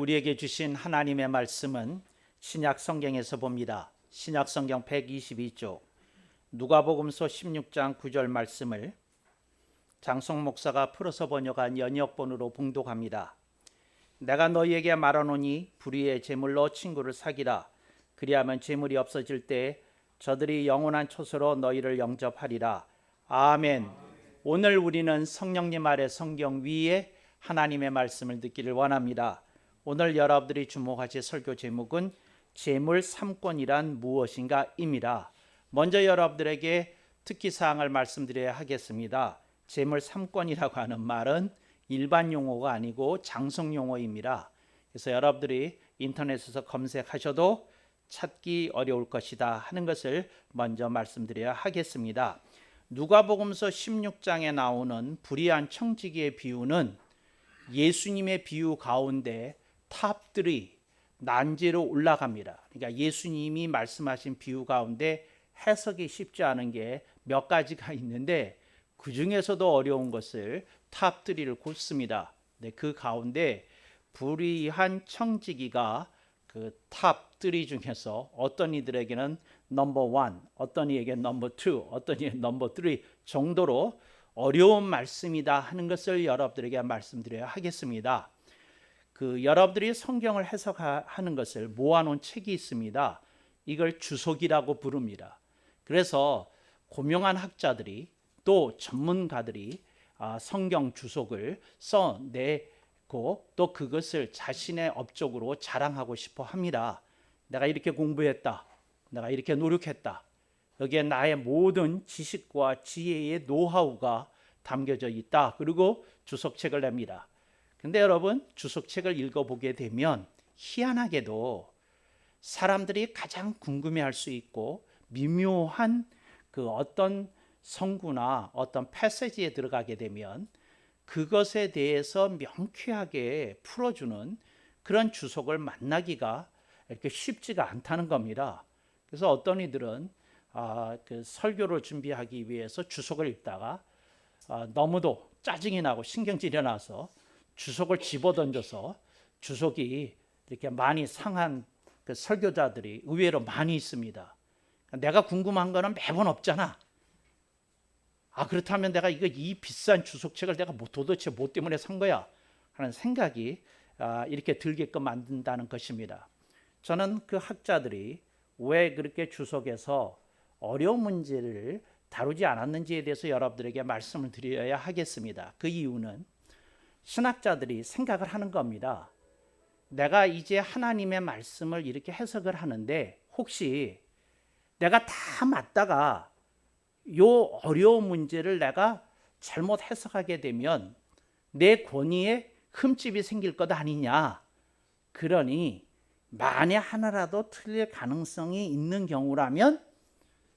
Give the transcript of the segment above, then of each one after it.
우리에게 주신 하나님의 말씀은 신약 성경에서 봅니다. 신약 성경 122쪽 누가복음서 16장 9절 말씀을 장성 목사가 풀어서 번역한 연역본으로 봉독합니다. 내가 너희에게 말하노니 불의의 제물로 친구를 사귀라. 그리하면 제물이 없어질 때 저들이 영원한 초소로 너희를 영접하리라. 아멘. 오늘 우리는 성령님 아래 성경 위에 하나님의 말씀을 듣기를 원합니다. 오늘 여러분들이 주목하실 설교 제목은 제물 3권이란 무엇인가 입니다. 먼저 여러분들에게 특기사항을 말씀드려야 하겠습니다. 제물 3권이라고 하는 말은 일반 용어가 아니고 장성 용어입니다. 그래서 여러분들이 인터넷에서 검색하셔도 찾기 어려울 것이다 하는 것을 먼저 말씀드려야 하겠습니다. 누가복음서 16장에 나오는 불의한 청지기의 비유는 예수님의 비유 가운데 탑3 난제로 올라갑니다. 그러니까 예수님이 말씀하신 비유 가운데 해석이 쉽지 않은 게 몇 가지가 있는데 그 중에서도 어려운 것을 탑3를 꼽습니다. 그 가운데 불의한 청지기가 그 탑3 중에서 어떤 이들에게는 넘버 1, 어떤 이에게 넘버 2, 어떤 이에게 넘버 3 정도로 어려운 말씀이다 하는 것을 여러분들에게 말씀드려야 하겠습니다. 여러분들이 성경을 해석하는 것을 모아놓은 책이 있습니다. 이걸 주석이라고 부릅니다. 그래서 고명한 학자들이 또 전문가들이 성경 주석을 써내고 또 그것을 자신의 업적으로 자랑하고 싶어 합니다. 내가 이렇게 공부했다. 내가 이렇게 노력했다. 여기에 나의 모든 지식과 지혜의 노하우가 담겨져 있다. 그리고 주석책을 냅니다. 근데 여러분, 주석책을 읽어보게 되면 희한하게도 사람들이 가장 궁금해할 수 있고 미묘한 그 어떤 성구나 어떤 패시지에 들어가게 되면 그것에 대해서 명쾌하게 풀어주는 그런 주석을 만나기가 이렇게 쉽지가 않다는 겁니다. 그래서 어떤 이들은 그 설교를 준비하기 위해서 주석을 읽다가 너무도 짜증이 나고 신경질이 나서 주석을 집어던져서 주석이 이렇게 많이 상한 그 설교자들이 의외로 많이 있습니다. 내가 궁금한 거는 매번 없잖아. 그렇다면 내가 이 비싼 주석책을 내가 도대체 뭐 때문에 산 거야? 하는 생각이 이렇게 들게끔 만든다는 것입니다. 저는 그 학자들이 왜 그렇게 주석에서 어려운 문제를 다루지 않았는지에 대해서 여러분들에게 말씀을 드려야 하겠습니다. 그 이유는 신학자들이 생각을 하는 겁니다. 내가 이제 하나님의 말씀을 이렇게 해석을 하는데 혹시 내가 다 맞다가 요 어려운 문제를 내가 잘못 해석하게 되면 내 권위에 흠집이 생길 것 아니냐. 그러니 만에 하나라도 틀릴 가능성이 있는 경우라면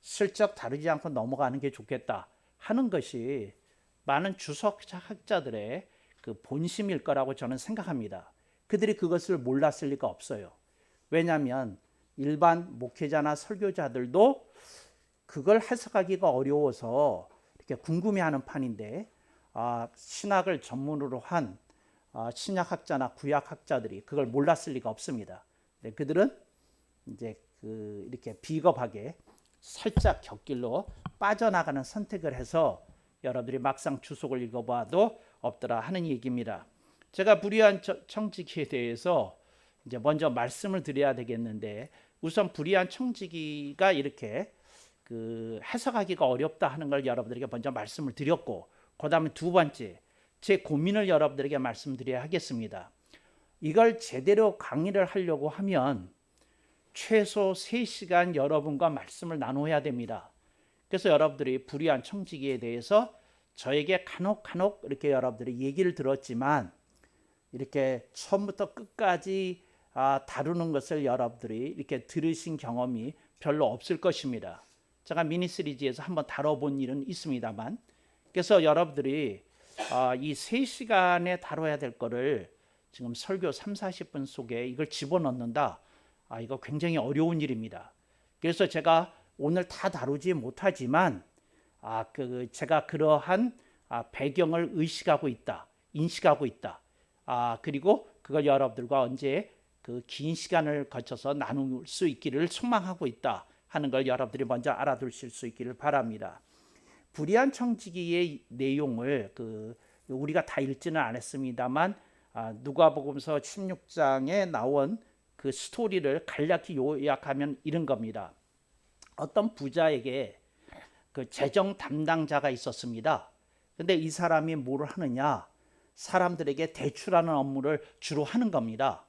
슬쩍 다루지 않고 넘어가는 게 좋겠다 하는 것이 많은 주석학자들의 그 본심일 거라고 저는 생각합니다. 그들이 그것을 몰랐을 리가 없어요. 왜냐하면 일반 목회자나 설교자들도 그걸 해석하기가 어려워서 이렇게 궁금해하는 판인데 신학을 전문으로 한 신약학자나 구약학자들이 그걸 몰랐을 리가 없습니다. 그들은 이제 이렇게 비겁하게 살짝 곁길로 빠져나가는 선택을 해서 여러분들이 막상 주석을 읽어봐도 없더라 하는 얘기입니다. 제가 불의한 청지기에 대해서 이제 먼저 말씀을 드려야 되겠는데 우선 불의한 청지기가 이렇게 해석하기가 어렵다 하는 걸 여러분들에게 먼저 말씀을 드렸고 그 다음에 두 번째 제 고민을 여러분들에게 말씀드려야 하겠습니다. 이걸 제대로 강의를 하려고 하면 최소 3시간 여러분과 말씀을 나눠야 됩니다. 그래서 여러분들이 불의한 청지기에 대해서 저에게 간혹 이렇게 여러분들이 얘기를 들었지만 이렇게 처음부터 끝까지 다루는 것을 여러분들이 이렇게 들으신 경험이 별로 없을 것입니다. 제가 미니시리즈에서 한번 다뤄본 일은 있습니다만 그래서 여러분들이 이 3시간에 다뤄야 될 거를 지금 설교 30-40분 속에 이걸 집어넣는다. 이거 굉장히 어려운 일입니다. 그래서 제가 오늘 다 다루지 못하지만 제가 그러한 배경을 의식하고 있다. 인식하고 있다. 그리고 그걸 여러분들과 언제 그 긴 시간을 거쳐서 나눌 수 있기를 소망하고 있다 하는 걸 여러분들이 먼저 알아두실 수 있기를 바랍니다. 불의한 청지기의 내용을 우리가 다 읽지는 않았습니다만 누가복음서 16장에 나온 그 스토리를 간략히 요약하면 이런 겁니다. 어떤 부자에게 그 재정 담당자가 있었습니다. 근데 이 사람이 뭘 하느냐? 사람들에게 대출하는 업무를 주로 하는 겁니다.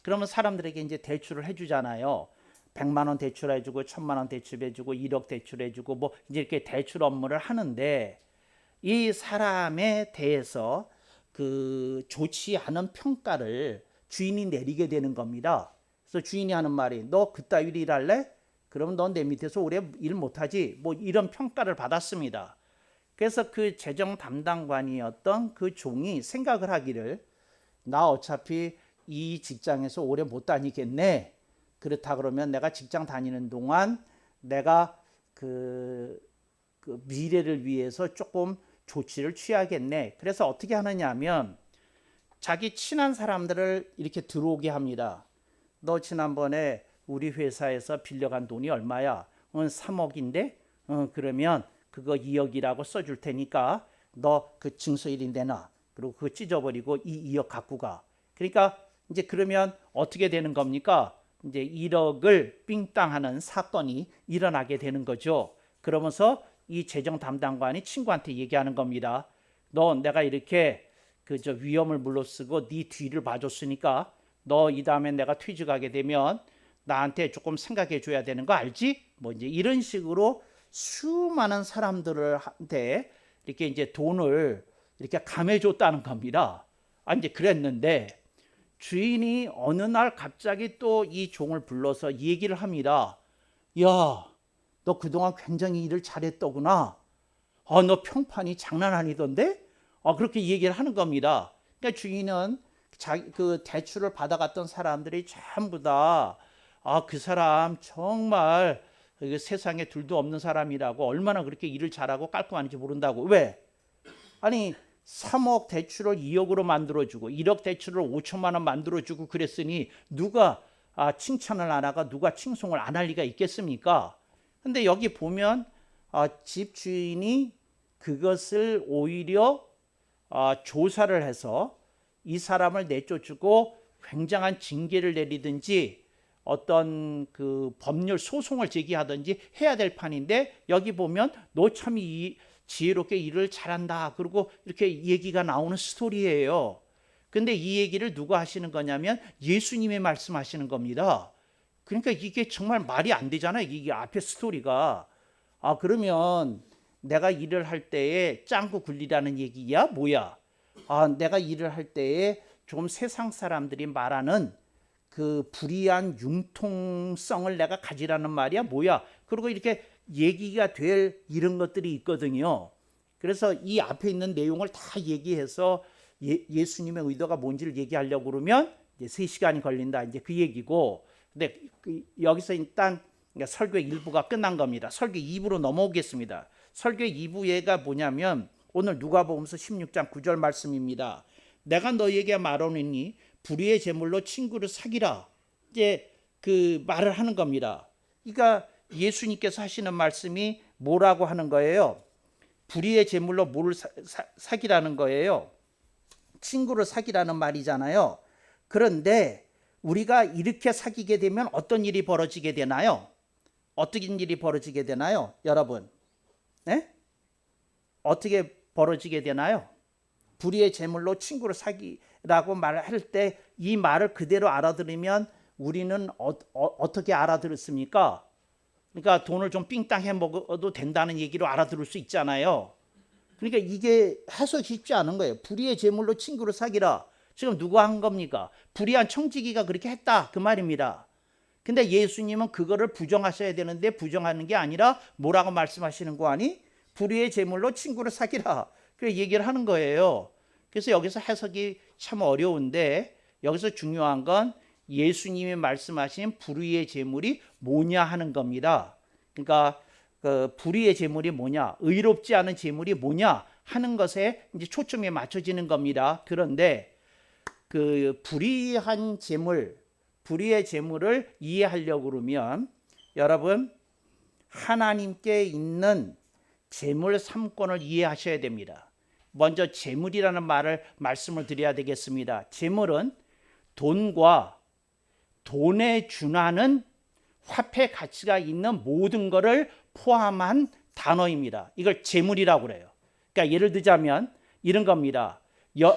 그러면 사람들에게 이제 대출을 해주잖아요. 100만 원 대출해주고 1000만 원 대출해주고 1억 대출해주고 뭐 이제 이렇게 대출 업무를 하는데 이 사람에 대해서 그 좋지 않은 평가를 주인이 내리게 되는 겁니다. 그래서 주인이 하는 말이 너 그따위로 일할래? 그러면 넌 내 밑에서 오래 일 못하지. 뭐 이런 평가를 받았습니다. 그래서 그 재정 담당관이었던 그 종이 생각을 하기를 나 어차피 이 직장에서 오래 못 다니겠네. 그렇다 그러면 내가 직장 다니는 동안 내가 그 미래를 위해서 조금 조치를 취하겠네. 그래서 어떻게 하느냐 하면 자기 친한 사람들을 이렇게 들어오게 합니다. 너 지난번에 우리 회사에서 빌려간 돈이 얼마야? 3억인데? 그러면 그거 2억이라고 써줄 테니까 너 그 증서일인 내놔. 그리고 그거 찢어버리고 이 2억 갖고 가. 그러니까 이제 그러면 어떻게 되는 겁니까? 이제 1억을 삥땅하는 사건이 일어나게 되는 거죠. 그러면서 이 재정 담당관이 친구한테 얘기하는 겁니다. 너 내가 이렇게 위험을 물러쓰고 네 뒤를 봐줬으니까 너 이 다음에 내가 퇴직하게 되면 나한테 조금 생각해 줘야 되는 거 알지? 뭐 이제 이런 식으로 수많은 사람들한테 이렇게 이제 돈을 이렇게 감해 줬다는 겁니다. 이제 그랬는데 주인이 어느 날 갑자기 또 이 종을 불러서 얘기를 합니다. 야, 너 그동안 굉장히 일을 잘했더구나. 너 평판이 장난 아니던데? 그렇게 얘기를 하는 겁니다. 그러니까 주인은 그 대출을 받아갔던 사람들이 전부 다 그 사람 정말 세상에 둘도 없는 사람이라고 얼마나 그렇게 일을 잘하고 깔끔한지 모른다고. 왜? 아니 3억 대출을 2억으로 만들어주고 1억 대출을 5천만 원 만들어주고 그랬으니 누가 칭찬을 안 하고 누가 칭송을 안 할 리가 있겠습니까? 근데 여기 보면 집주인이 그것을 오히려 조사를 해서 이 사람을 내쫓고 굉장한 징계를 내리든지 어떤 그 법률 소송을 제기하든지 해야 될 판인데 여기 보면 너 참 지혜롭게 일을 잘한다. 그리고 이렇게 얘기가 나오는 스토리예요. 근데 이 얘기를 누가 하시는 거냐면 예수님이 말씀하시는 겁니다. 그러니까 이게 정말 말이 안 되잖아요. 이게 앞에 스토리가. 그러면 내가 일을 할 때에 짱구 굴리라는 얘기야? 뭐야? 내가 일을 할 때에 좀 세상 사람들이 말하는 그 불의한 융통성을 내가 가지라는 말이야? 뭐야? 그리고 이렇게 얘기가 될 이런 것들이 있거든요. 그래서 이 앞에 있는 내용을 다 얘기해서 예수님의 의도가 뭔지를 얘기하려고 그러면 이제 3시간이 걸린다. 이제 그 얘기고. 근데 여기서 일단 설교 1부가 끝난 겁니다. 설교 2부로 넘어오겠습니다. 설교 2부가 뭐냐면 오늘 누가복음서 16장 9절 말씀입니다. 내가 너희에게 말하노니 불의의 제물로 친구를 사귀라. 이제 그 말을 하는 겁니다. 그러니까 예수님께서 하시는 말씀이 뭐라고 하는 거예요? 불의의 제물로 뭐를 사귀라는 거예요? 친구를 사귀라는 말이잖아요. 그런데 우리가 이렇게 사귀게 되면 어떤 일이 벌어지게 되나요? 어떤 일이 벌어지게 되나요? 여러분, 네? 어떻게 벌어지게 되나요? 불의의 제물로 친구를 사귀라고 말할 때 이 말을 그대로 알아들으면 우리는 어떻게 알아들었습니까? 그러니까 돈을 좀 삥땅 해 먹어도 된다는 얘기로 알아들을 수 있잖아요. 그러니까 이게 해석이 쉽지 않은 거예요. 불의의 제물로 친구를 사귀라. 지금 누가 한 겁니까? 불의한 청지기가 그렇게 했다. 그 말입니다. 근데 예수님은 그거를 부정하셔야 되는데 부정하는 게 아니라 뭐라고 말씀하시는 거 아니? 불의의 제물로 친구를 사귀라. 그 얘기를 하는 거예요. 그래서 여기서 해석이 참 어려운데 여기서 중요한 건 예수님이 말씀하신 불의의 제물이 뭐냐 하는 겁니다. 그러니까 그 불의의 제물이 뭐냐, 의롭지 않은 제물이 뭐냐 하는 것에 이제 초점이 맞춰지는 겁니다. 그런데 그 불의한 재물, 불의의 재물을 이해하려고 그러면 여러분 하나님께 있는 재물 3권을 이해하셔야 됩니다. 먼저 재물이라는 말씀을 드려야 되겠습니다. 재물은 돈과 돈에 준하는 화폐 가치가 있는 모든 것을 포함한 단어입니다. 이걸 재물이라고 그래요. 그러니까 예를 들자면 이런 겁니다.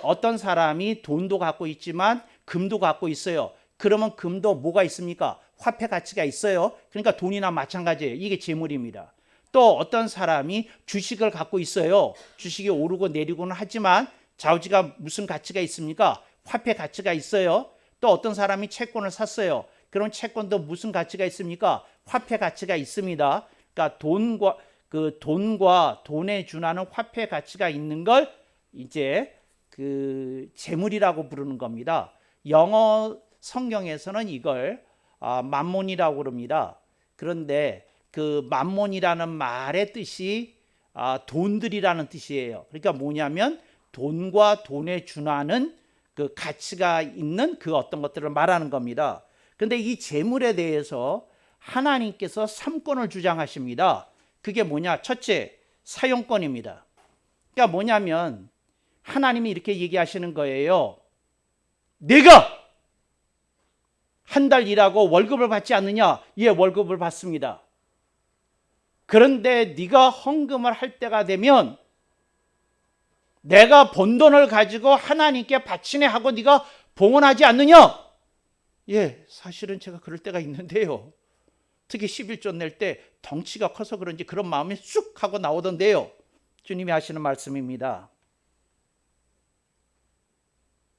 어떤 사람이 돈도 갖고 있지만 금도 갖고 있어요. 그러면 금도 뭐가 있습니까? 화폐 가치가 있어요. 그러니까 돈이나 마찬가지예요. 이게 재물입니다. 또 어떤 사람이 주식을 갖고 있어요. 주식이 오르고 내리고는 하지만 좌우지가 무슨 가치가 있습니까? 화폐 가치가 있어요. 또 어떤 사람이 채권을 샀어요. 그런 채권도 무슨 가치가 있습니까? 화폐 가치가 있습니다. 그러니까 돈과 돈에 준하는 화폐 가치가 있는 걸 이제 그 재물이라고 부르는 겁니다. 영어 성경에서는 이걸 만몬이라고 그럽니다. 그런데 그 만몬이라는 말의 뜻이 돈들이라는 뜻이에요. 그러니까 뭐냐면 돈과 돈에 준하는 그 가치가 있는 그 어떤 것들을 말하는 겁니다. 그런데 이 재물에 대해서 하나님께서 3권을 주장하십니다. 그게 뭐냐? 첫째, 사용권입니다. 그러니까 뭐냐면 하나님이 이렇게 얘기하시는 거예요. 내가 한 달 일하고 월급을 받지 않느냐? 예, 월급을 받습니다. 그런데 네가 헌금을 할 때가 되면 내가 번 돈을 가지고 하나님께 바치네 하고 네가 봉헌하지 않느냐? 예, 사실은 제가 그럴 때가 있는데요. 특히 11조 낼 때 덩치가 커서 그런지 그런 마음이 쑥 하고 나오던데요. 주님이 하시는 말씀입니다.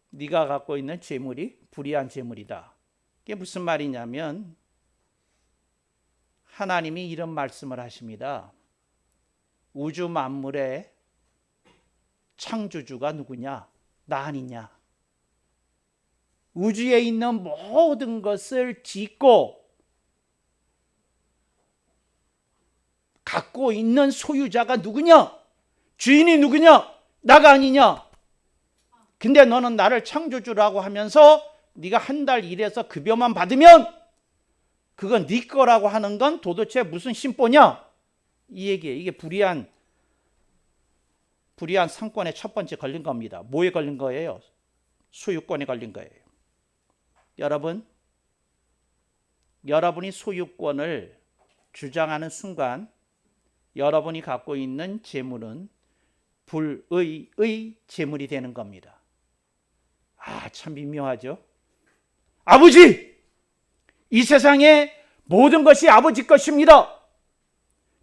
네가 갖고 있는 재물이 불의한 재물이다. 이게 무슨 말이냐면 하나님이 이런 말씀을 하십니다. 우주 만물의 창조주가 누구냐? 나 아니냐? 우주에 있는 모든 것을 짓고 갖고 있는 소유자가 누구냐? 주인이 누구냐? 나가 아니냐? 근데 너는 나를 창조주라고 하면서 네가 한 달 일해서 급여만 받으면 그건 네 거라고 하는 건 도대체 무슨 심보냐? 이 얘기예요. 이게 불의한 상권에 첫 번째 걸린 겁니다. 뭐에 걸린 거예요? 소유권에 걸린 거예요. 여러분, 여러분이 소유권을 주장하는 순간 여러분이 갖고 있는 재물은 불의의 재물이 되는 겁니다. 참 미묘하죠? 아버지! 이 세상의 모든 것이 아버지 것입니다.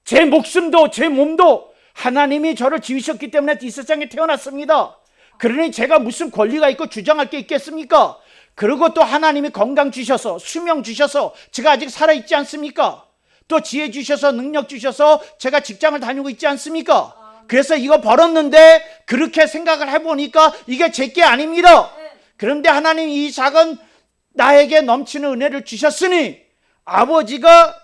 제 목숨도 제 몸도 하나님이 저를 지으셨기 때문에 이 세상에 태어났습니다. 그러니 제가 무슨 권리가 있고 주장할 게 있겠습니까? 그리고 또 하나님이 건강 주셔서 수명 주셔서 제가 아직 살아있지 않습니까? 또 지혜 주셔서 능력 주셔서 제가 직장을 다니고 있지 않습니까? 그래서 이거 벌었는데 그렇게 생각을 해보니까 이게 제 게 아닙니다. 그런데 하나님 이 작은 나에게 넘치는 은혜를 주셨으니 아버지가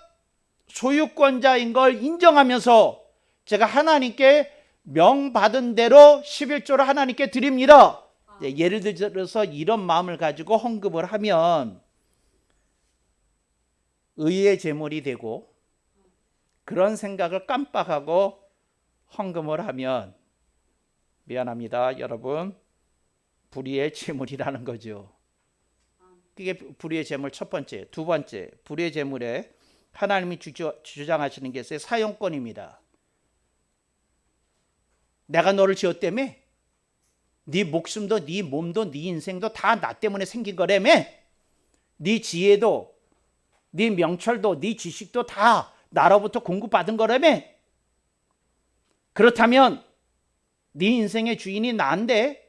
소유권자인 걸 인정하면서 제가 하나님께 명받은 대로 11조를 하나님께 드립니다. 예를 들어서 이런 마음을 가지고 헌금을 하면 의의 제물이 되고 그런 생각을 깜빡하고 헌금을 하면 미안합니다. 여러분, 불의의 제물이라는 거죠. 그게 불의의 제물 첫 번째. 두 번째, 불의의 제물에 하나님이 주장하시는 게 있어요. 사용권입니다. 내가 너를 지었다며? 네 목숨도 네 몸도 네 인생도 다 나 때문에 생긴 거라며? 네 지혜도 네 명철도 네 지식도 다 나로부터 공급받은 거라며? 그렇다면 네 인생의 주인이 나인데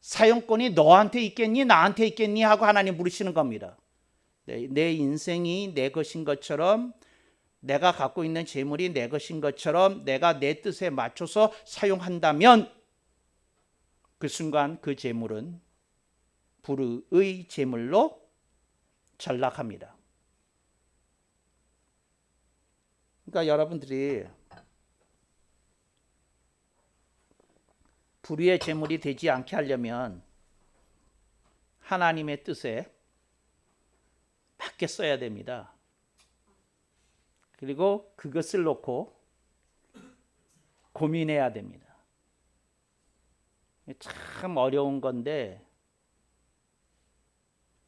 사용권이 너한테 있겠니 나한테 있겠니 하고 하나님 물으시는 겁니다. 내 인생이 내 것인 것처럼 내가 갖고 있는 재물이 내 것인 것처럼 내가 내 뜻에 맞춰서 사용한다면 그 순간 그 재물은 불의의 재물로 전락합니다. 그러니까 여러분들이 불의의 재물이 되지 않게 하려면 하나님의 뜻에 맞게 써야 됩니다. 그리고 그것을 놓고 고민해야 됩니다. 참 어려운 건데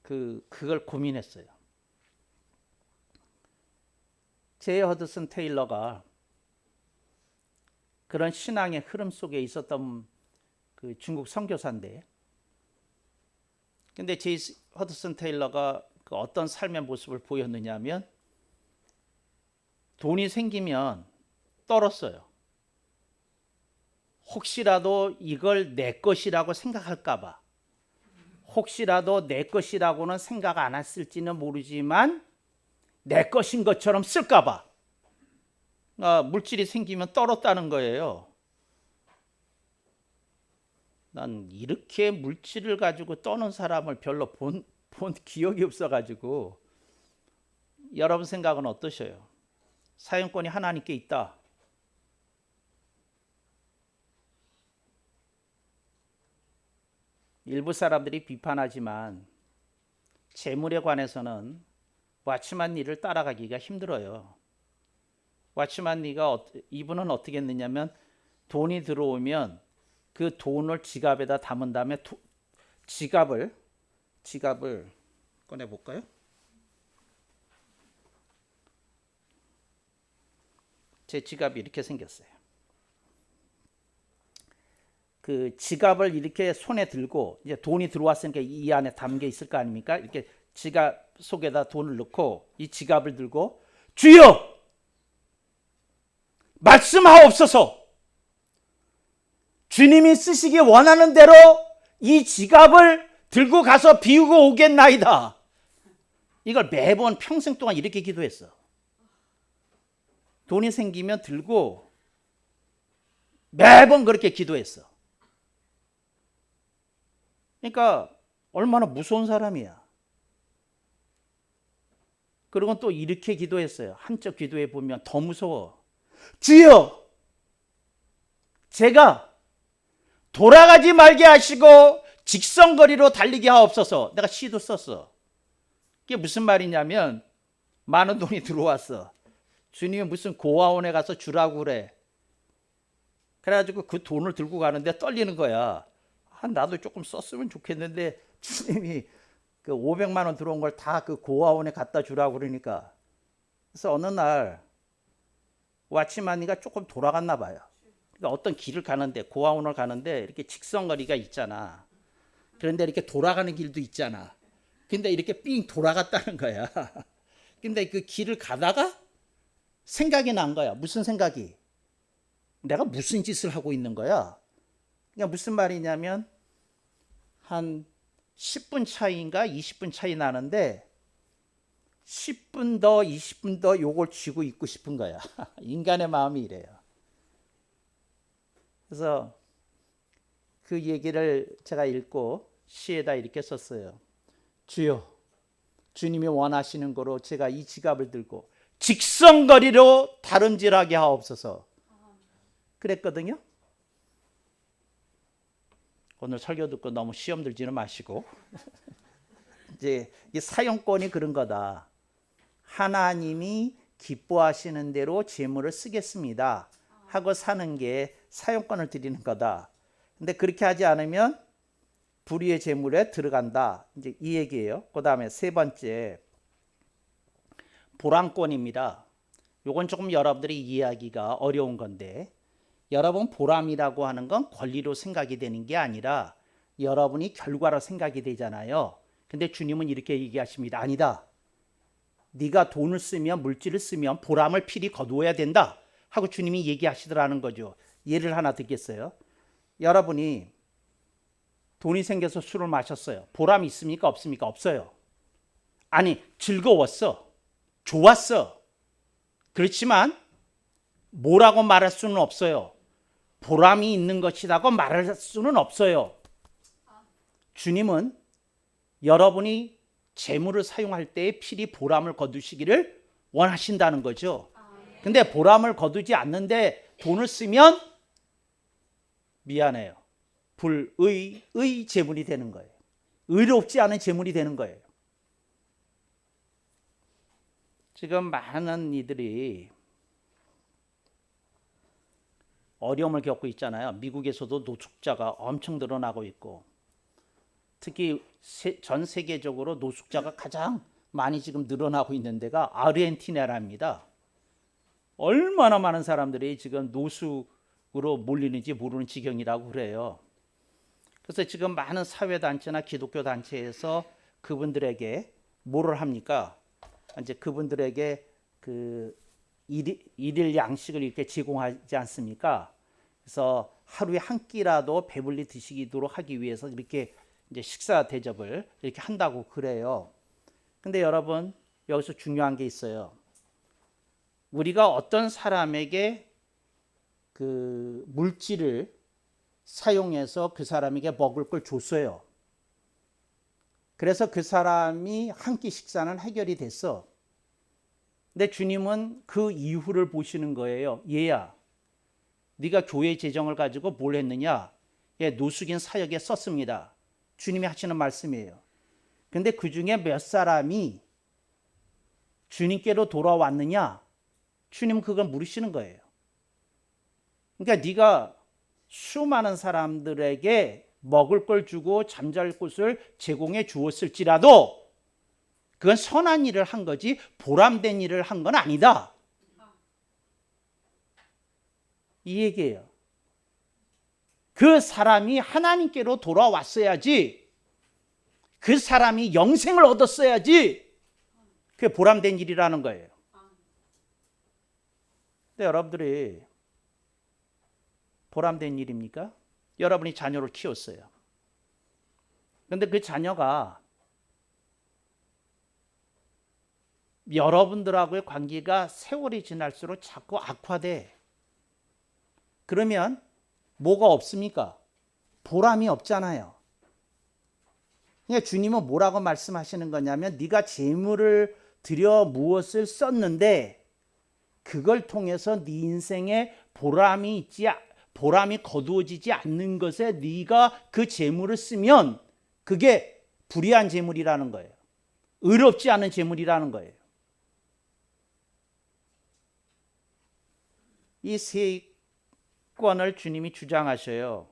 그걸 고민했어요. 제이 허드슨 테일러가 그런 신앙의 흐름 속에 있었던 그 중국 선교사인데, 근데 제이 허드슨 테일러가 그 어떤 삶의 모습을 보였느냐면 돈이 생기면 떨었어요. 혹시라도 이걸 내 것이라고 생각할까 봐, 혹시라도 내 것이라고는 생각 안 했을지는 모르지만 내 것인 것처럼 쓸까 봐 물질이 생기면 떨었다는 거예요. 난 이렇게 물질을 가지고 떠는 사람을 별로 본 기억이 없어가지고. 여러분 생각은 어떠셔요? 사용권이 하나님께 있다. 일부 사람들이 비판하지만 재물에 관해서는 왓츠만 니를 따라가기가 힘들어요. 왓츠만 니가 이분은 어떻게 했느냐면 돈이 들어오면 그 돈을 지갑에다 담은 다음에 지갑을 꺼내 볼까요? 제 지갑이 이렇게 생겼어요. 그 지갑을 이렇게 손에 들고 이제 돈이 들어왔으니까 이 안에 담겨 있을 거 아닙니까? 이렇게 지갑 속에다 돈을 넣고 이 지갑을 들고 주여 말씀하옵소서, 주님이 쓰시기 원하는 대로 이 지갑을 들고 가서 비우고 오겠나이다. 이걸 매번 평생 동안 이렇게 기도했어. 돈이 생기면 들고 매번 그렇게 기도했어. 그러니까 얼마나 무서운 사람이야. 그리고 또 이렇게 기도했어요. 한쪽 기도에 보면 더 무서워. 주여, 제가 돌아가지 말게 하시고 직선거리로 달리게 하옵소서. 내가 시도 썼어. 그게 무슨 말이냐면 많은 돈이 들어왔어. 주님이 무슨 고아원에 가서 주라고 그래. 그래가지고 그 돈을 들고 가는데 떨리는 거야. 나도 조금 썼으면 좋겠는데 주님이 그 500만 원 들어온 걸 다 그 고아원에 갖다 주라고 그러니까. 그래서 어느 날 왓츠만이가 조금 돌아갔나 봐요. 그러니까 어떤 길을 가는데, 고아원을 가는데 이렇게 직선거리가 있잖아. 그런데 이렇게 돌아가는 길도 있잖아. 근데 이렇게 삥 돌아갔다는 거야. 근데 그 길을 가다가 생각이 난 거야. 무슨 생각이? 내가 무슨 짓을 하고 있는 거야? 그러니까 무슨 말이냐면 한 10분 차이인가 20분 차이 나는데 10분 더 20분 더 요걸 쥐고 있고 싶은 거야. 인간의 마음이 이래요. 그래서 그 얘기를 제가 읽고 시에다 이렇게 썼어요. 주여, 주님이 원하시는 거로 제가 이 지갑을 들고 직선거리로 다름질하게 하옵소서. 그랬거든요. 오늘 설교 듣고 너무 시험 들지는 마시고 이제 이 사용권이 그런 거다. 하나님이 기뻐하시는 대로 재물을 쓰겠습니다 하고 사는 게 사용권을 드리는 거다. 근데 그렇게 하지 않으면 불의의 재물에 들어간다. 이제 이 얘기예요. 그 다음에 세 번째, 보람권입니다. 요건 조금 여러분들이 이해하기가 어려운 건데, 여러분 보람이라고 하는 건 권리로 생각이 되는 게 아니라 여러분이 결과로 생각이 되잖아요. 근데 주님은 이렇게 얘기하십니다. 아니다. 네가 돈을 쓰면, 물질을 쓰면 보람을 필히 거두어야 된다 하고 주님이 얘기하시더라는 거죠. 예를 하나 듣겠어요. 여러분이 돈이 생겨서 술을 마셨어요. 보람이 있습니까? 없습니까? 없어요. 아니, 즐거웠어. 좋았어. 그렇지만 뭐라고 말할 수는 없어요. 보람이 있는 것이라고 말할 수는 없어요. 주님은 여러분이 재물을 사용할 때에 필히 보람을 거두시기를 원하신다는 거죠. 근데 보람을 거두지 않는데 돈을 쓰면 미안해요. 불의의 재물이 되는 거예요. 의롭지 않은 재물이 되는 거예요. 지금 많은 이들이 어려움을 겪고 있잖아요. 미국에서도 노숙자가 엄청 늘어나고 있고, 특히 전 세계적으로 노숙자가 가장 많이 지금 늘어나고 있는 데가 아르헨티나랍니다. 얼마나 많은 사람들이 지금 노숙으로 몰리는지 모르는 지경이라고 그래요. 그래서 지금 많은 사회단체나 기독교 단체에서 그분들에게 뭐를 합니까? 이제 그분들에게 그 일일 양식을 이렇게 제공하지 않습니까? 그래서 하루에 한 끼라도 배불리 드시도록 하기 위해서 이렇게 이제 식사 대접을 이렇게 한다고 그래요. 근데 여러분, 여기서 중요한 게 있어요. 우리가 어떤 사람에게 그 물질을 사용해서 그 사람에게 먹을 걸 줬어요. 그래서 그 사람이 한 끼 식사는 해결이 됐어. 근데 주님은 그 이후를 보시는 거예요. 얘야, 네가 교회 재정을 가지고 뭘 했느냐? 예, 노숙인 사역에 썼습니다. 주님이 하시는 말씀이에요. 근데 그 중에 몇 사람이 주님께로 돌아왔느냐? 주님은 그걸 물으시는 거예요. 그러니까 네가 수많은 사람들에게 먹을 걸 주고 잠잘 곳을 제공해 주었을지라도 그건 선한 일을 한 거지 보람된 일을 한 건 아니다. 이 얘기예요. 그 사람이 하나님께로 돌아왔어야지, 그 사람이 영생을 얻었어야지 그게 보람된 일이라는 거예요. 근데 여러분들이 보람된 일입니까? 여러분이 자녀를 키웠어요. 그런데 그 자녀가 여러분들하고의 관계가 세월이 지날수록 자꾸 악화돼. 그러면 뭐가 없습니까? 보람이 없잖아요. 그러니까 주님은 뭐라고 말씀하시는 거냐면 네가 재물을 들여 무엇을 썼는데 그걸 통해서 네 인생에 보람이 거두어지지 않는 것에 네가 그 재물을 쓰면 그게 불의한 재물이라는 거예요. 의롭지 않은 재물이라는 거예요. 이 세권을 주님이 주장하셔요.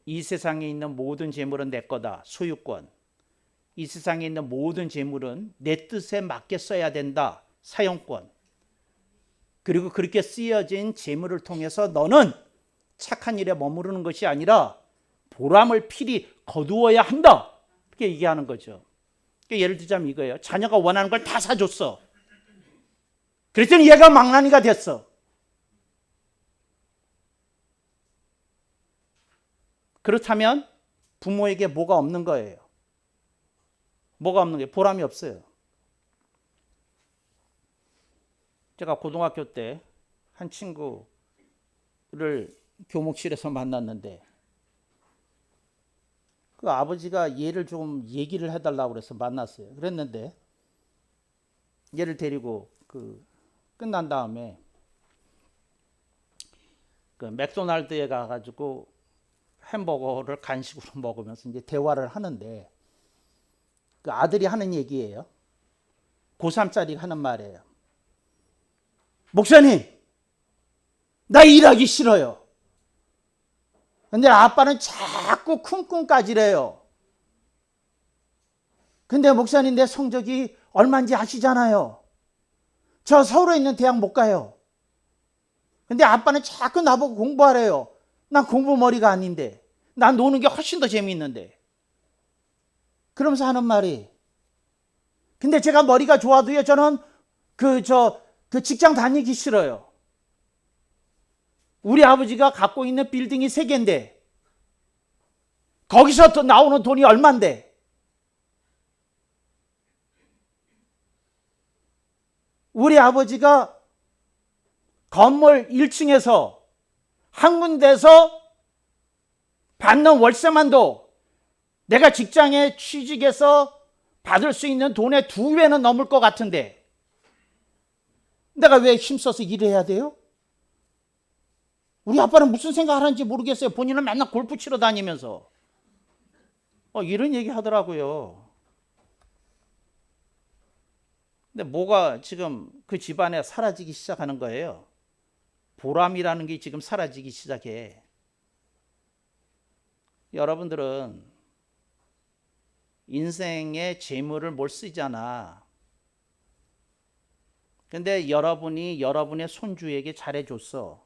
이 세상에 있는 모든 재물은 내 거다. 소유권. 이 세상에 있는 모든 재물은 내 뜻에 맞게 써야 된다. 사용권. 그리고 그렇게 쓰여진 재물을 통해서 너는 착한 일에 머무르는 것이 아니라 보람을 필히 거두어야 한다. 이렇게 얘기하는 거죠. 그러니까 예를 들자면 이거예요. 자녀가 원하는 걸 다 사줬어. 그랬더니 얘가 망나니가 됐어. 그렇다면 부모에게 뭐가 없는 거예요? 뭐가 없는 거예요? 보람이 없어요. 제가 고등학교 때 한 친구를 교목실에서 만났는데 그 아버지가 얘를 좀 얘기를 해달라고 그래서 만났어요. 그랬는데 얘를 데리고 끝난 다음에 그 맥도날드에 가가지고 햄버거를 간식으로 먹으면서 이제 대화를 하는데 그 아들이 하는 얘기예요. 고3짜리가 하는 말이에요. 목사님, 나 일하기 싫어요. 근데 아빠는 자꾸 쿵쿵까지래요. 근데 목사님, 내 성적이 얼마인지 아시잖아요. 저 서울에 있는 대학 못 가요. 근데 아빠는 자꾸 나보고 공부하래요. 난 공부 머리가 아닌데. 난 노는 게 훨씬 더 재미있는데. 그러면서 하는 말이, 근데 제가 머리가 좋아도요, 저는 그 직장 다니기 싫어요. 우리 아버지가 갖고 있는 빌딩이 3개인데 거기서 또 나오는 돈이 얼만데. 우리 아버지가 건물 1층에서 한 군데서 받는 월세만도 내가 직장에 취직해서 받을 수 있는 돈의 2배는 넘을 것 같은데 내가 왜 힘써서 일해야 돼요? 우리 아빠는 무슨 생각을 하는지 모르겠어요. 본인은 맨날 골프 치러 다니면서. 이런 얘기 하더라고요. 근데 뭐가 지금 그 집안에 사라지기 시작하는 거예요. 보람이라는 게 지금 사라지기 시작해. 여러분들은 인생의 재물을 뭘 쓰잖아. 근데 여러분이 여러분의 손주에게 잘해줬어.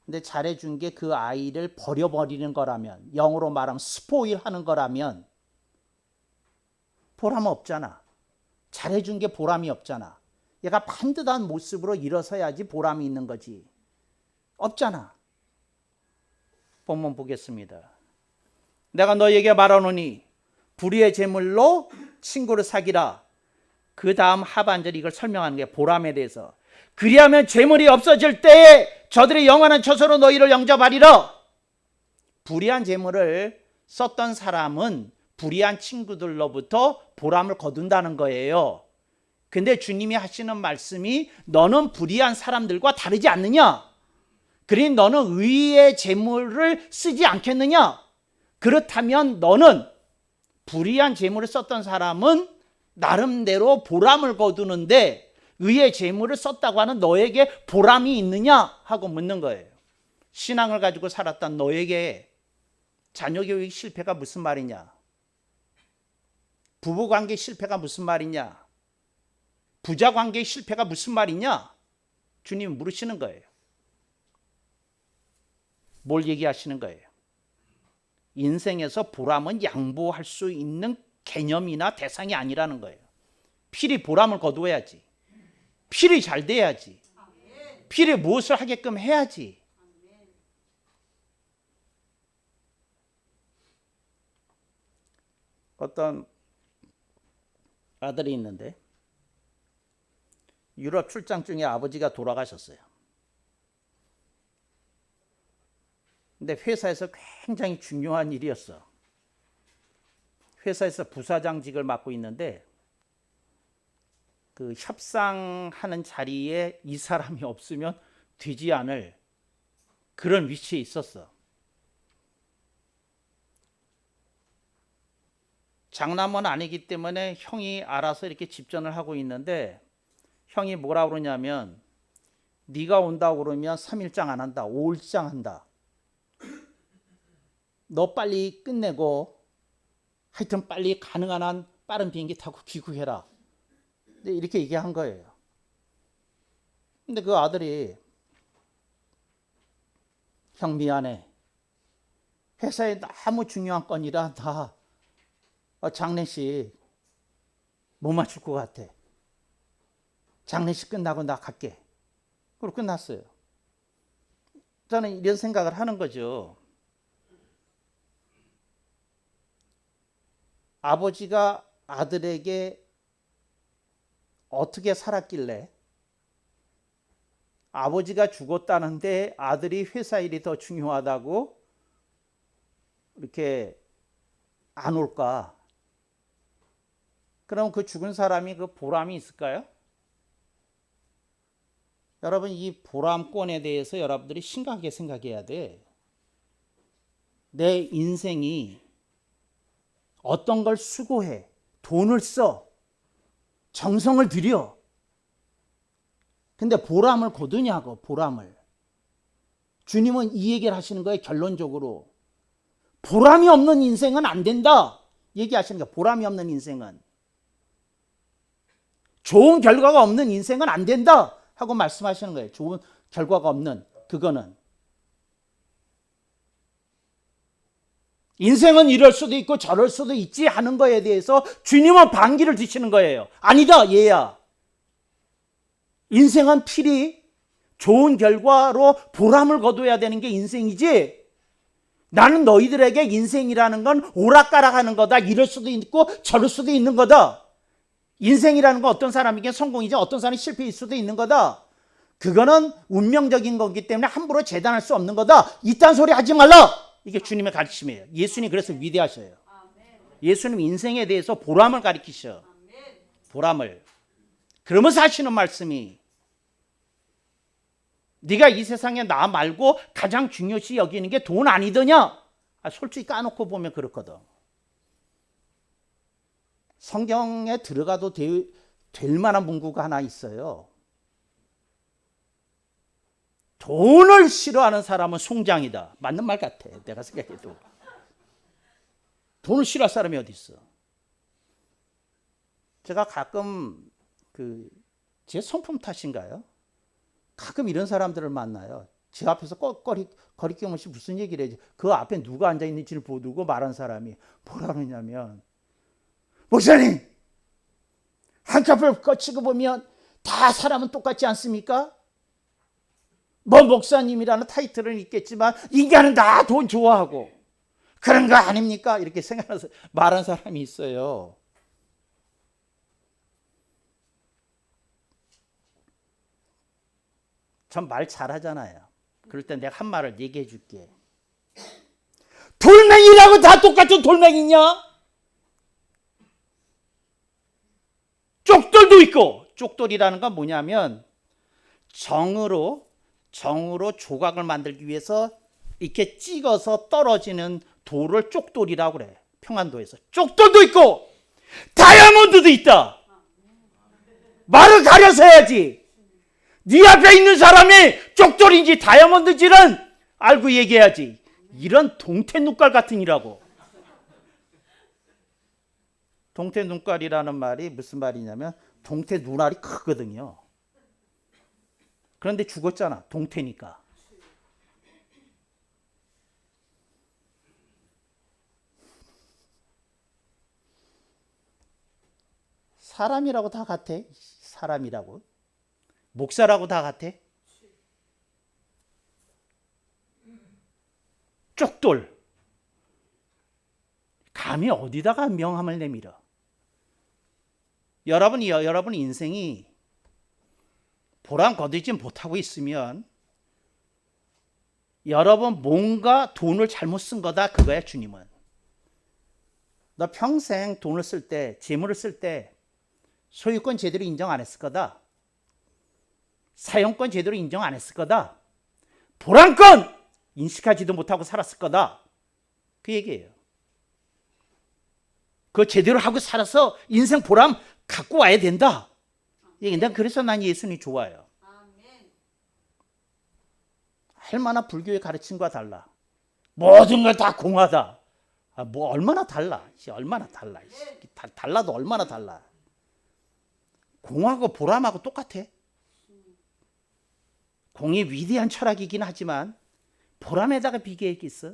근데 잘해준 게 그 아이를 버려버리는 거라면, 영어로 말하면 스포일 하는 거라면 보람 없잖아. 잘해준 게 보람이 없잖아. 얘가 반듯한 모습으로 일어서야지 보람이 있는 거지. 없잖아. 본문 보겠습니다. 내가 너에게 말하노니 불의의 재물로 친구를 사귀라. 그 다음 하반절이 이걸 설명하는 게 보람에 대해서. 그리하면 재물이 없어질 때에 저들의 영원한 처소로 너희를 영접하리라. 불의한 재물을 썼던 사람은 불의한 친구들로부터 보람을 거둔다는 거예요. 근데 주님이 하시는 말씀이 너는 불의한 사람들과 다르지 않느냐? 그러니 너는 의의 재물을 쓰지 않겠느냐? 그렇다면 너는 불의한 재물을 썼던 사람은 나름대로 보람을 거두는데 의의 재물을 썼다고 하는 너에게 보람이 있느냐? 하고 묻는 거예요. 신앙을 가지고 살았던 너에게 자녀교육 실패가 무슨 말이냐? 부부관계 실패가 무슨 말이냐? 부자관계 실패가 무슨 말이냐? 주님이 물으시는 거예요. 뭘 얘기하시는 거예요? 인생에서 보람은 양보할 수 있는 개념이나 대상이 아니라는 거예요. 필히 보람을 거두어야지. 필히 잘 돼야지. 필히 무엇을 하게끔 해야지. 어떤 아들이 있는데 유럽 출장 중에 아버지가 돌아가셨어요. 근데 회사에서 굉장히 중요한 일이었어. 회사에서 부사장직을 맡고 있는데 그 협상하는 자리에 이 사람이 없으면 되지 않을 그런 위치에 있었어. 장남은 아니기 때문에 형이 알아서 이렇게 집전을 하고 있는데 형이 뭐라 그러냐면 네가 온다고 그러면 3일장 안 한다. 5일장 한다. 너 빨리 끝내고 하여튼 빨리 가능한 한 빠른 비행기 타고 귀국해라. 이렇게 얘기한 거예요. 근데 그 아들이 형 미안해. 회사에 너무 중요한 건이라 나 장례식 못 맞출 것 같아. 장례식 끝나고 나 갈게. 그리고 끝났어요. 저는 이런 생각을 하는 거죠. 아버지가 아들에게 어떻게 살았길래 아버지가 죽었다는데 아들이 회사 일이 더 중요하다고 이렇게 안 올까? 그럼 그 죽은 사람이 그 보람이 있을까요? 여러분 이 보람권에 대해서 여러분들이 심각하게 생각해야 돼. 내 인생이 어떤 걸 수고해, 돈을 써, 정성을 들여. 근데 보람을 거두냐고, 보람을. 주님은 이 얘기를 하시는 거예요, 결론적으로. 보람이 없는 인생은 안 된다. 얘기하시는 거예요, 보람이 없는 인생은. 좋은 결과가 없는 인생은 안 된다. 하고 말씀하시는 거예요. 좋은 결과가 없는 그거는. 인생은 이럴 수도 있고 저럴 수도 있지 하는 거에 대해서 주님은 반기를 드시는 거예요. 아니다 얘야. 인생은 필히 좋은 결과로 보람을 거둬야 되는 게 인생이지. 나는 너희들에게 인생이라는 건 오락가락하는 거다. 이럴 수도 있고 저럴 수도 있는 거다. 인생이라는 건 어떤 사람에게 성공이지 어떤 사람이 실패일 수도 있는 거다. 그거는 운명적인 거기 때문에 함부로 재단할 수 없는 거다. 이딴 소리 하지 말라. 이게 주님의 가르침이에요. 예수님 그래서 위대하셔요. 예수님 인생에 대해서 보람을 가르치셔. 보람을. 그러면서 하시는 말씀이 네가 이 세상에 나 말고 가장 중요시 여기는 게 돈 아니더냐? 솔직히 까놓고 보면 그렇거든. 성경에 들어가도 될 만한 문구가 하나 있어요. 돈을 싫어하는 사람은 송장이다. 맞는 말 같아. 내가 생각해도. 돈을 싫어할 사람이 어디 있어? 제가 가끔 제 성품 탓인가요? 가끔 이런 사람들을 만나요. 제 앞에서 거리낌 없이 무슨 얘기를 해야지. 그 앞에 누가 앉아있는지를 보두고 말한 사람이 뭐라 그러냐면, 목사님, 한꺼풀 거치고 보면 다 사람은 똑같지 않습니까? 뭐 목사님이라는 타이틀은 있겠지만 인간은 다 돈 좋아하고 그런 거 아닙니까? 이렇게 생각해서 말한 사람이 있어요. 전 말 잘하잖아요. 그럴 때 내가 한 말을 얘기해 줄게. 돌멩이라고 다 똑같은 돌멩이냐? 쪽돌도 있고, 쪽돌이라는 건 뭐냐면 정으로 조각을 만들기 위해서 이렇게 찍어서 떨어지는 돌을 쪽돌이라고 그래. 평안도에서. 쪽돌도 있고 다이아몬드도 있다. 말을 가려서 해야지. 네 앞에 있는 사람이 쪽돌인지 다이아몬드인지는 알고 얘기해야지. 이런 동태 눈깔 같은 이라고. 동태 눈깔이라는 말이 무슨 말이냐면 동태 눈알이 크거든요. 그런데 죽었잖아. 동태니까. 사람이라고 다 같아. 사람이라고. 목사라고 다 같아. 쪽돌. 감히 어디다가 명함을 내밀어. 여러분 인생이 보람 거두지 못하고 있으면 여러분 뭔가 돈을 잘못 쓴 거다 그거야. 주님은 너 평생 돈을 쓸 때, 재물을 쓸 때 소유권 제대로 인정 안 했을 거다. 사용권 제대로 인정 안 했을 거다. 보람권 인식하지도 못하고 살았을 거다. 그 얘기예요. 그거 제대로 하고 살아서 인생 보람 갖고 와야 된다. 그래서 난 예수님이 좋아요. 얼마나 불교의 가르침과 달라. 모든 걸 다 공하다. 뭐 얼마나 달라. 얼마나 달라. 달라도 얼마나 달라. 공하고 보람하고 똑같아. 공이 위대한 철학이긴 하지만 보람에다가 비교했겠어?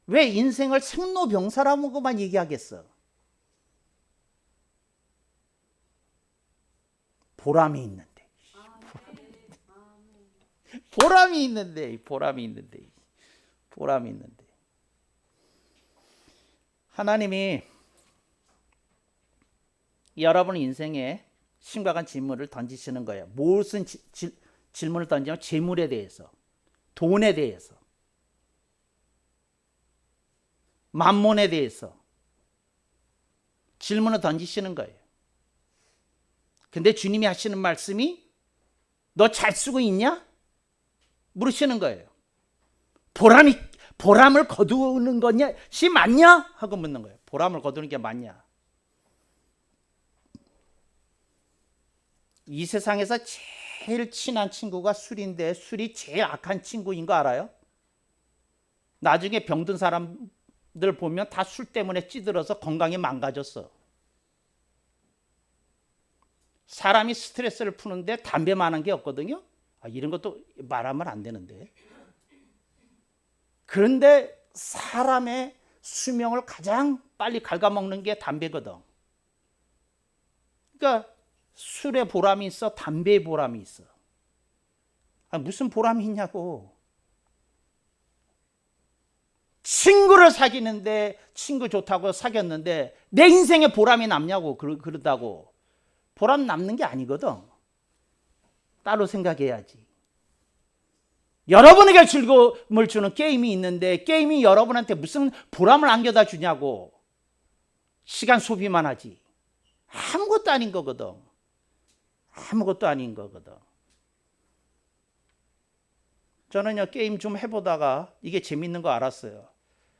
왜 인생을 생로병사라고만 얘기하겠어? 보람이 있는데. 보람이 있는데. 하나님이 여러분 인생에 심각한 질문을 던지시는 거예요. 무슨 질문을 던지면 재물에 대해서, 돈에 대해서, 만몬에 대해서 질문을 던지시는 거예요. 근데 주님이 하시는 말씀이 너 잘 쓰고 있냐? 물으시는 거예요. 보람을 거두는 것이 맞냐? 하고 묻는 거예요. 보람을 거두는 게 맞냐? 이 세상에서 제일 친한 친구가 술인데 술이 제일 악한 친구인 거 알아요? 나중에 병든 사람들 보면 다 술 때문에 찌들어서 건강이 망가졌어. 사람이 스트레스를 푸는데 담배만한 게 없거든요. 이런 것도 말하면 안 되는데. 그런데 사람의 수명을 가장 빨리 갉아먹는 게 담배거든. 그러니까 술에 보람이 있어, 담배에 보람이 있어. 무슨 보람이 있냐고. 친구를 사귀는데 친구 좋다고 사귀었는데 내 인생에 보람이 남냐고. 그러다고. 보람 남는 게 아니거든. 따로 생각해야지. 여러분에게 즐거움을 주는 게임이 있는데 게임이 여러분한테 무슨 보람을 안겨다 주냐고. 시간 소비만 하지. 아무것도 아닌 거거든. 저는요 게임 좀 해보다가 이게 재밌는 거 알았어요.